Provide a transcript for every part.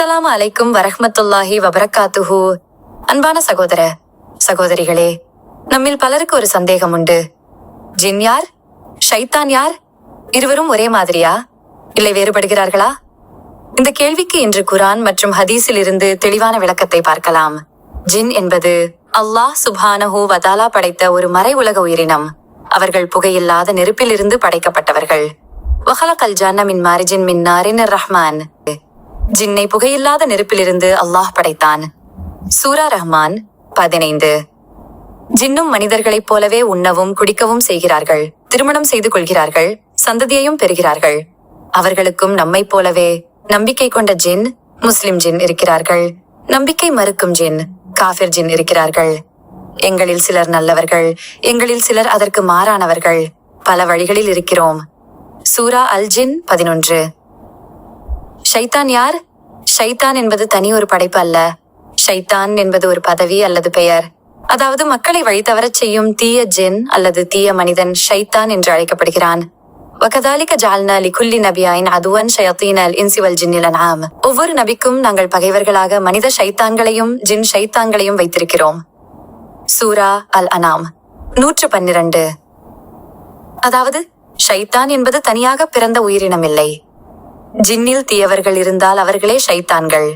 அஸ்ஸலாமு அலைக்கும் வரஹ்மத்துல்லாஹி வபரகாத்துஹு. அன்பான சகோதர சகோதரிகளே, நம்மில் பலருக்கு ஒரு சந்தேகம் உண்டு. ஜின் யார், ஷைத்தான் யார்? இருவரும் ஒரே மாதிரியா, இல்லை வேறுபடுகிறார்களா? இந்த கேள்விக்கு இன்று குர்ஆன் மற்றும் ஹதீஸில் இருந்து தெளிவான விளக்கத்தை பார்க்கலாம். ஜின் என்பது அல்லாஹ் சுப்ஹானஹு வ தஆலா படைத்த ஒரு மறை உலக உயிரினம். அவர்கள் புகையில்லாத நெருப்பிலிருந்து படைக்கப்பட்டவர்கள். வஹலகல் ஜன்ன மின் மாரிஜின் மின் நாரின் ரஹ்மான். ஜின்னை புகையில்லாத நெருப்பிலிருந்து அல்லாஹ் படைத்தான். சூரா ரஹ்மான் 15. ஜின்னும் மனிதர்களைப் போலவே உண்ணவும் குடிக்கவும் செய்கிறார்கள், திருமணம் செய்து கொள்கிறார்கள், சந்ததியையும் பெறுகிறார்கள். அவர்களுக்கும் நம்மைப் போலவே நம்பிக்கை கொண்ட ஜின், முஸ்லிம் ஜின் இருக்கிறார்கள். நம்பிக்கை மறுக்கும் ஜின், காஃபிர் ஜின் இருக்கிறார்கள். எங்களில் சிலர் நல்லவர்கள், எங்களில் சிலர் அதற்கு மாறானவர்கள். பல வழிகளில் இருக்கிறோம். சூரா அல் ஜின் 11. ஷைத்தான் யார்? ஷைத்தான் என்பது தனி ஒரு படைப்பு அல்ல. ஷைத்தான் என்பது ஒரு பதவி அல்லது பெயர். அதாவது மக்களை வழி தவறச் செய்யும் தீய ஜின் அல்லது தீய மனிதன் ஷைத்தான் என்று அழைக்கப்படுகிறான். வகதாலிக ஜஅல்னா லிகுல்லி நபியின் அதுவன் ஷயத்தீனல் இன்சி வல் ஜின்னில் அன்ஆம். ஒவ்வொரு நபிக்கும் நாங்கள் பகைவர்களாக மனித ஷைத்தான்களையும் ஜின் ஷைத்தான்களையும் வைத்திருக்கிறோம். சூரா அல் அனாம் 112. அதாவது ஷைத்தான் என்பது தனியாக பிறந்த உயிரினம் இல்லை. ஜின்னில் தீயவர்கள் இருந்தால் அவர்களே ஷைத்தான்கள்.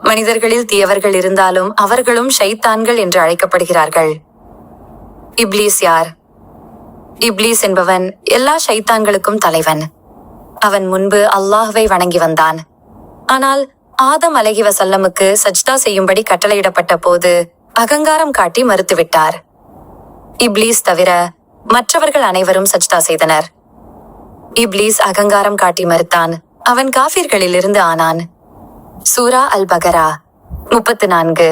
மனிதர்களில் தீயவர்கள் இருந்தாலும் அவர்களும் ஷைத்தான்கள் என்று அழைக்கப்படுகிறார்கள். இப்லீஸ் யார்? இப்லீஸ் என்பவன் எல்லா ஷைத்தான்களுக்கும் தலைவன். அவன் முன்பு அல்லாஹ்வை வணங்கி வந்தான். ஆனால் ஆதம் அலைஹிவஸல்லமுக்கு சஜ்தா செய்யும்படி கட்டளையிடப்பட்ட போது அகங்காரம் காட்டி மறுத்துவிட்டார். இப்லீஸ் தவிர மற்றவர்கள் அனைவரும் சஜ்தா செய்தனர். இப்லீஸ் அகங்காரம் காட்டி மறுத்தான். அவன் காஃபிர்களில் இருந்து ஆனான். சூரா அல் பகரா 34.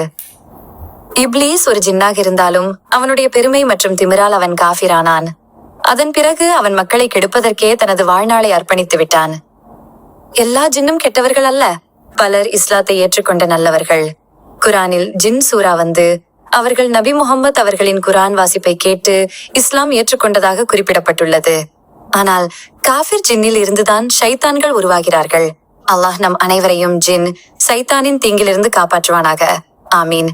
இப்லீஸ் ஒரு ஜின்னாக இருந்தாலும் அவனுடைய பெருமை மற்றும் திமிரால் அவன் காஃபிரானான். அதன் பிறகு அவன் மக்களை கெடுப்பதற்கே தனது வாழ்நாளை அர்ப்பணித்து விட்டான். எல்லா ஜின்னும் கெட்டவர்கள் அல்ல. பலர் இஸ்லாத்தை ஏற்றுக்கொண்ட நல்லவர்கள். குரானில் ஜின் சூரா வந்து அவர்கள் நபி முஹம்மது அவர்களின் குரான் வாசிப்பை கேட்டு இஸ்லாம் ஏற்றுக்கொண்டதாக குறிப்பிடப்பட்டுள்ளது. ஆனால் காஃபிர் ஜின்னில் இருந்துதான் ஷைத்தான்கள் உருவாகிறார்கள். அல்லாஹ் நம் அனைவரையும் ஜின் சைத்தானின் தீங்கிலிருந்து காப்பாற்றுவானாக. ஆமீன்.